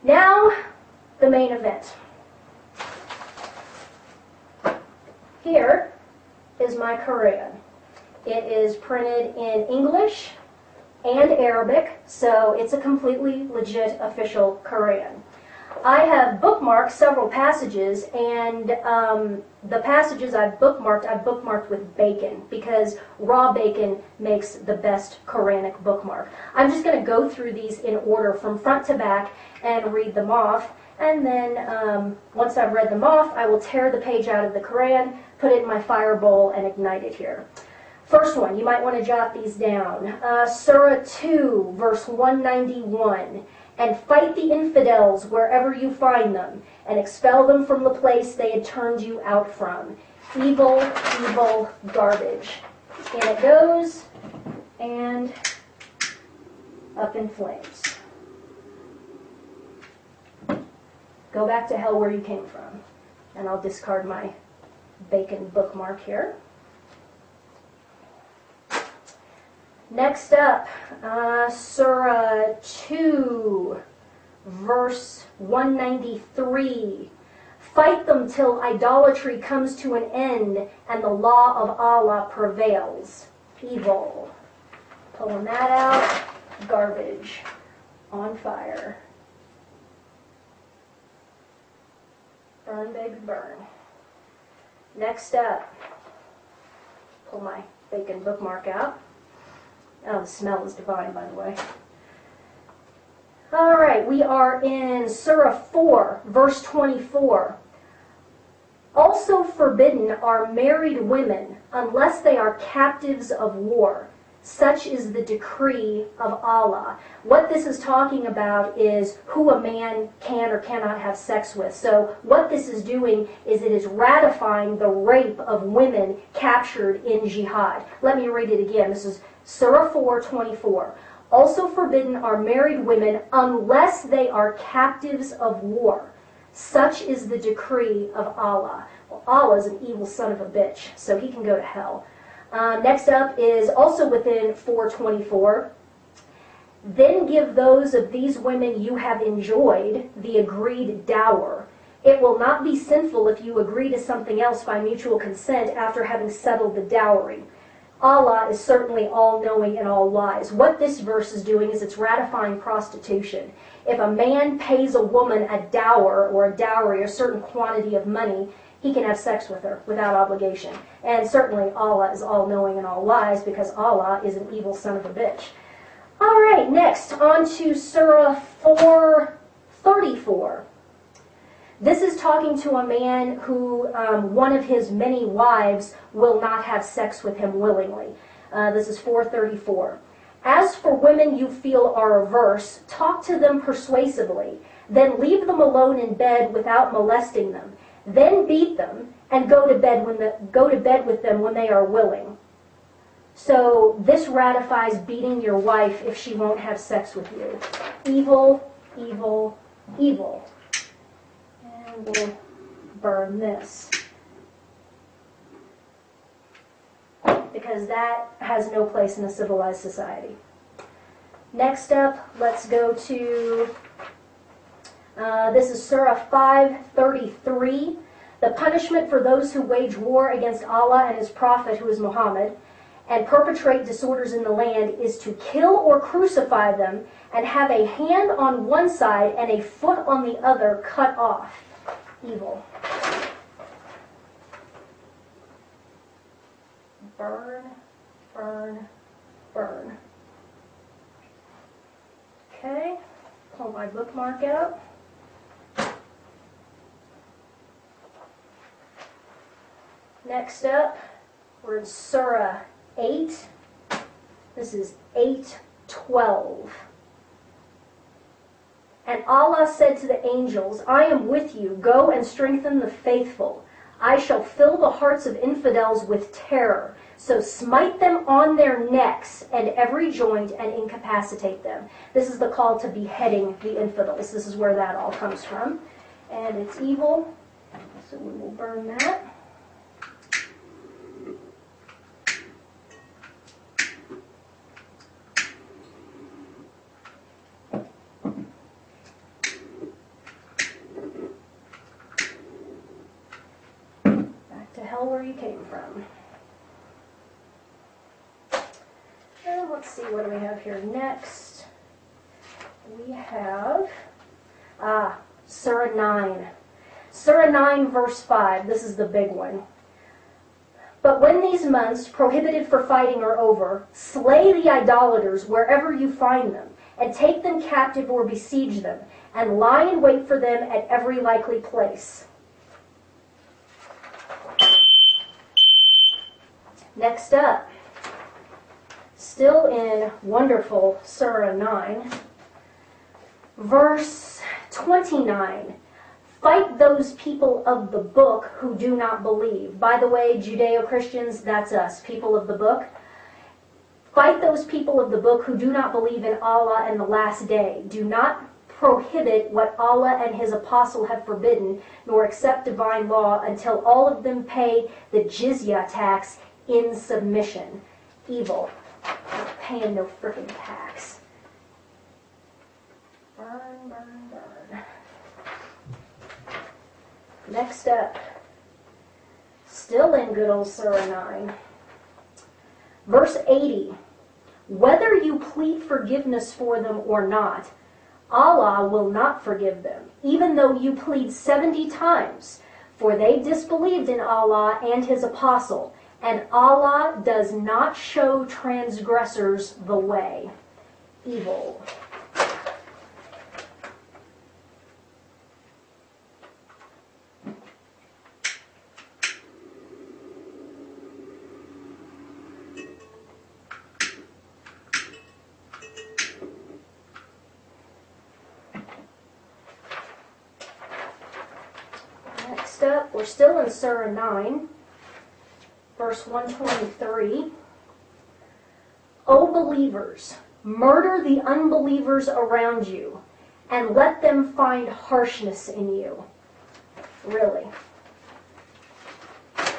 Now, the main event. Here is my Quran. It is printed in English and Arabic, so it's a completely legit official Quran. I have bookmarked several passages, and the passages I've bookmarked with bacon, because raw bacon makes the best Quranic bookmark. I'm just going to go through these in order from front to back and read them off, and then once I've read them off, I will tear the page out of the Quran, put it in my fire bowl, and ignite it here. First one, you might want to jot these down. Surah 2, verse 191. And fight the infidels wherever you find them, and expel them from the place they had turned you out from. Evil, evil garbage. And it goes, and up in flames. Go back to hell where you came from. And I'll discard my bacon bookmark here. Next up, Surah 2, verse 193. Fight them till idolatry comes to an end and the law of Allah prevails. Evil. Pulling that out. Garbage. On fire. Burn, baby, burn. Next up, pull my bacon bookmark out. Oh, the smell is divine, by the way. All right, we are in Surah 4, verse 24. Also forbidden are married women unless they are captives of war. Such is the decree of Allah. What this is talking about is who a man can or cannot have sex with. So what this is doing is it is ratifying the rape of women captured in jihad. Let me read it again. This is Surah 4:24. Also forbidden are married women unless they are captives of war. Such is the decree of Allah. Well, Allah is an evil son of a bitch, so he can go to hell. Next up is also within 4:24. Then give those of these women you have enjoyed the agreed dower. It will not be sinful if you agree to something else by mutual consent after having settled the dowry. Allah is certainly all-knowing and all-wise. What this verse is doing is it's ratifying prostitution. If a man pays a woman a dower or a dowry, a certain quantity of money, he can have sex with her without obligation. And certainly Allah is all-knowing and all-wise because Allah is an evil son of a bitch. All right, next, on to Surah 4:34. This is talking to a man who one of his many wives will not have sex with him willingly. This is 4:34. As for women you feel are averse, talk to them persuasively. Then leave them alone in bed without molesting them. Then beat them and go to bed with them when they are willing. So this ratifies beating your wife if she won't have sex with you. Evil, evil, evil. And we'll burn this, because that has no place in a civilized society. Next up, let's go to, this is Surah 5:33. The punishment for those who wage war against Allah and His Prophet, who is Muhammad, and perpetrate disorders in the land is to kill or crucify them and have a hand on one side and a foot on the other cut off. Evil. Burn, burn, burn. Okay, pull my bookmark out. Next up, we're in Surah 8. This is 8:12. And Allah said to the angels, I am with you, go and strengthen the faithful. I shall fill the hearts of infidels with terror, so smite them on their necks and every joint and incapacitate them. This is the call to beheading the infidels. This is where that all comes from. And it's evil, so we will burn that. where you came from. And let's see, what do we have here next? We have Surah 9. Surah 9, verse 5. This is the big one. But when these months prohibited for fighting are over, slay the idolaters wherever you find them, and take them captive or besiege them, and lie in wait for them at every likely place. Next up, still in wonderful Surah 9, verse 29. Fight those people of the book who do not believe. By the way, Judeo-Christians, that's us, people of the book. Fight those people of the book who do not believe in Allah and the last day. Do not prohibit what Allah and His apostle have forbidden, nor accept divine law until all of them pay the jizya tax in submission. Evil. Not paying no frickin' tax. Burn, burn, burn. Next up, still in good old Surah 9, verse 80. Whether you plead forgiveness for them or not, Allah will not forgive them, even though you plead 70 times, for they disbelieved in Allah and His apostle, and Allah does not show transgressors the way. Evil. Next up, we're still in Surah 9, verse 123. O believers, murder the unbelievers around you, and let them find harshness in you. Really. Yeah,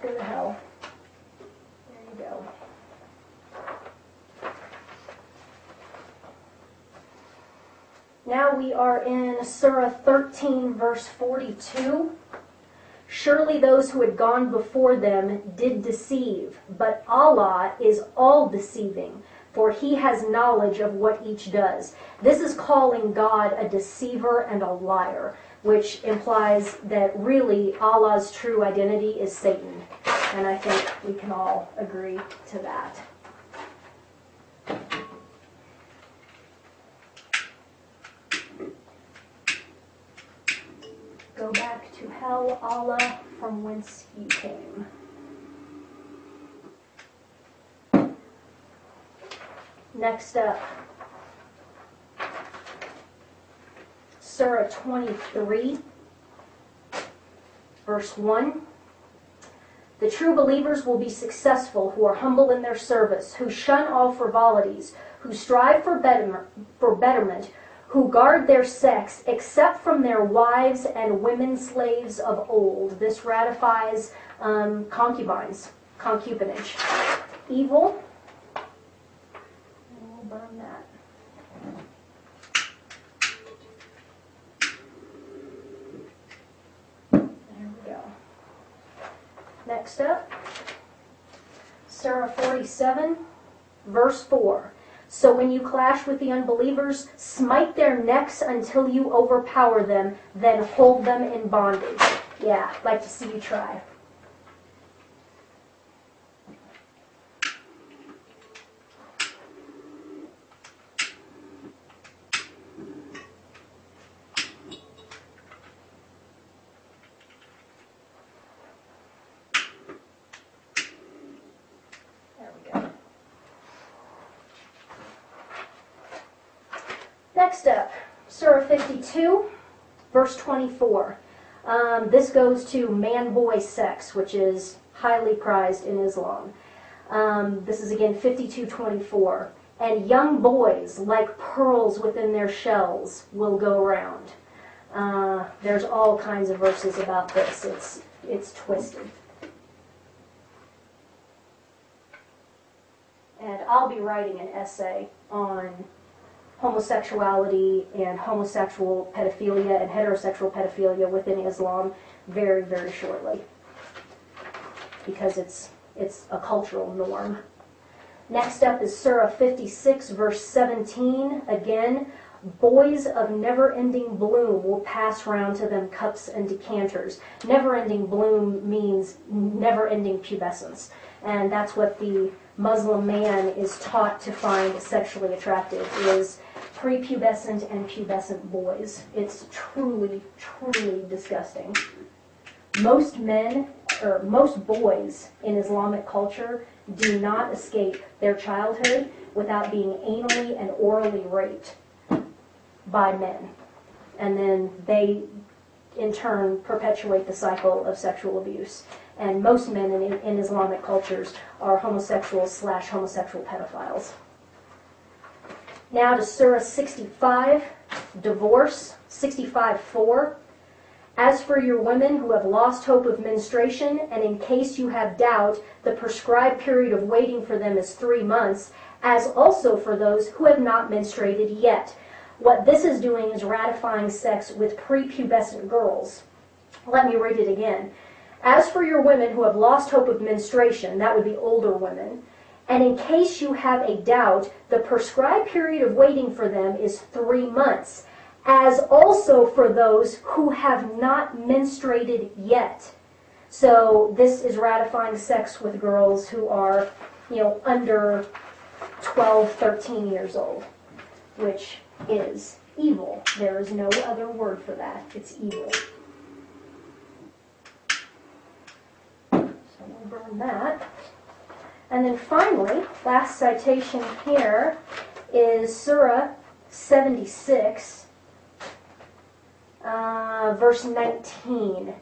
go to hell. There you go. Now we are in Surah 13, verse 42. Surely those who had gone before them did deceive, but Allah is all-deceiving, for He has knowledge of what each does. This is calling God a deceiver and a liar, which implies that really Allah's true identity is Satan. And I think we can all agree to that. Go back to hell, Allah, from whence you came. Next up, Surah 23, verse 1. The true believers will be successful who are humble in their service, who shun all frivolities, who strive for betterment, who guard their sex, except from their wives and women slaves of old. This ratifies concubinage. Evil. And we'll burn that. There we go. Next up, Surah 47, verse 4. So when you clash with the unbelievers, smite their necks until you overpower them, then hold them in bondage. Yeah, I'd like to see you try. Next up, Surah 52, verse 24. This goes to man-boy sex, which is highly prized in Islam. This is again 52:24. And young boys, like pearls within their shells, will go around. There's all kinds of verses about this. It's twisted. And I'll be writing an essay on homosexuality and homosexual pedophilia and heterosexual pedophilia within Islam very, very shortly. because it's a cultural norm. Next up is Surah 56, verse 17. Again, boys of never-ending bloom will pass round to them cups and decanters. Never-ending bloom means never-ending pubescence. And that's what the Muslim man is taught to find sexually attractive, is prepubescent and pubescent boys. It's truly, truly disgusting. Most men, or most boys in Islamic culture, do not escape their childhood without being anally and orally raped by men. And then they, in turn, perpetuate the cycle of sexual abuse. And most men in Islamic cultures are homosexuals/homosexual pedophiles. Now to Surah 65, divorce, 65:4. As for your women who have lost hope of menstruation, and in case you have doubt, the prescribed period of waiting for them is 3 months, as also for those who have not menstruated yet. What this is doing is ratifying sex with prepubescent girls. Let me read it again. As for your women who have lost hope of menstruation, that would be older women, and in case you have a doubt, the prescribed period of waiting for them is 3 months, as also for those who have not menstruated yet. So this is ratifying sex with girls who are, under 12, 13 years old, which is evil. There is no other word for that. It's evil. So we'll burn that. And then finally, last citation here is Surah 76. Verse 19,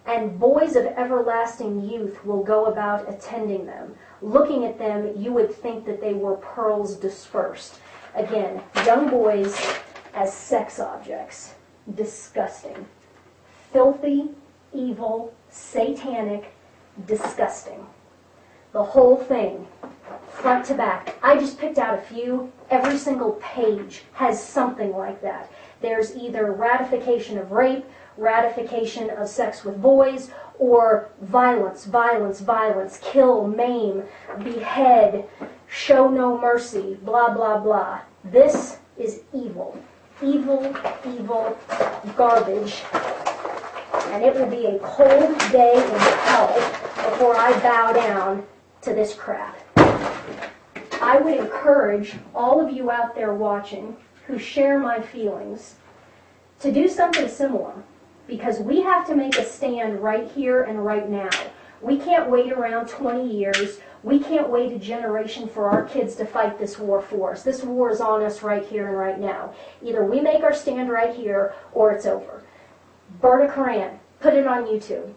and boys of everlasting youth will go about attending them. Looking at them, you would think that they were pearls dispersed. Again, young boys as sex objects. Disgusting. Filthy, evil, satanic, disgusting. The whole thing, front to back. I just picked out a few. Every single page has something like that. There's either ratification of rape, ratification of sex with boys, or violence, violence, violence, kill, maim, behead, show no mercy, blah, blah, blah. This is evil. Evil, evil garbage. And it will be a cold day in hell before I bow down to this crap. I would encourage all of you out there watching who share my feelings to do something similar, because we have to make a stand right here and right now. We can't wait around 20 years. We can't wait a generation for our kids to fight this war for us. This war is on us right here and right now. Either we make our stand right here or it's over. Burn a Quran. Put it on YouTube.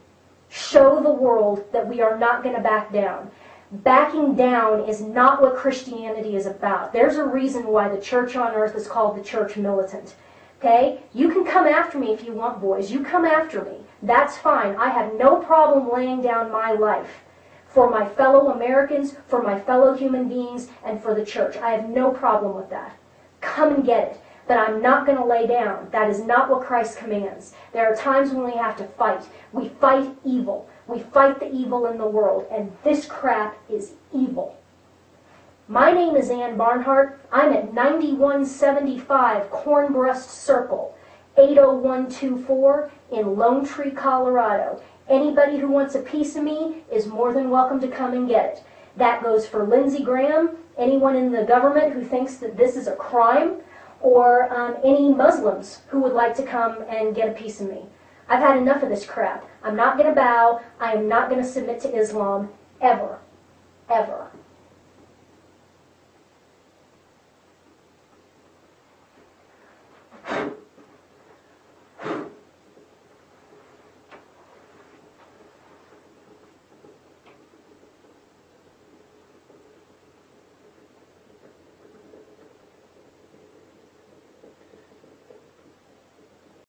Show the world that we are not going to back down. Backing down is not what Christianity is about. There's a reason why the church on earth is called the church militant. Okay? You can come after me if you want, boys. You come after me. That's fine. I have no problem laying down my life for my fellow Americans, for my fellow human beings, and for the church. I have no problem with that. Come and get it. But I'm not going to lay down. That is not what Christ commands. There are times when we have to fight. We fight evil. We fight the evil in the world, and this crap is evil. My name is Ann Barnhart. I'm at 9175 Cornbreast Circle, 80124 in Lone Tree, Colorado. Anybody who wants a piece of me is more than welcome to come and get it. That goes for Lindsey Graham, anyone in the government who thinks that this is a crime, or any Muslims who would like to come and get a piece of me. I've had enough of this crap. I'm not going to bow. I am not going to submit to Islam, ever.